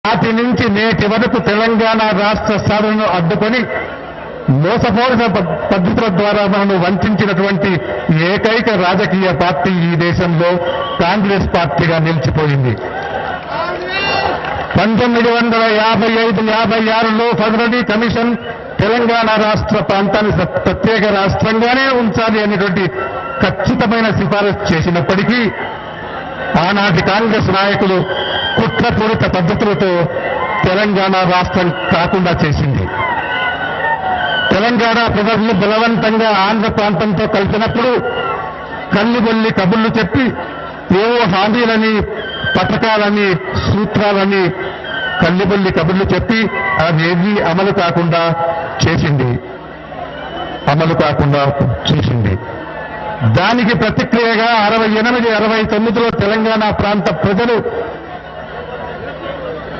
నాటి నుంచి నేటి వరకు తెలంగాణ రాష్ట్ర సాధనను అడ్డుకొని మోసపూరిత పద్ధతుల ద్వారా మనను వంచినటువంటి ఏకైక రాజకీయ పార్టీ ఈ దేశంలో కాంగ్రెస్ పార్టీగా నిలిచిపోయింది. 1955-56లో ఫెడరల్ కమిషన్ తెలంగాణ రాష్ట్ర ప్రాంతాన్ని ప్రత్యేక రాష్ట్రంగానే ఉంచాలి అనేటువంటి ఖచ్చితమైన సిఫారసు చేసినప్పటికీ ఆనాటి కాంగ్రెస్ నాయకులు కుట్రపూరిత పద్ధతులతో తెలంగాణ రాష్ట్రం కాకుండా చేసింది. తెలంగాణ ప్రజలను బలవంతంగా ఆంధ్ర ప్రాంతంతో కలిసినప్పుడు కల్లిబొల్లి కబుర్లు చెప్పి ఏవో హామీలని, పథకాలని, సూత్రాలని కల్లిబొల్లి కబుర్లు చెప్పి అవేవీ అమలు కాకుండా చేసింది. దానికి ప్రతిక్రియగా 68-69లో తెలంగాణ ప్రాంత ప్రజలు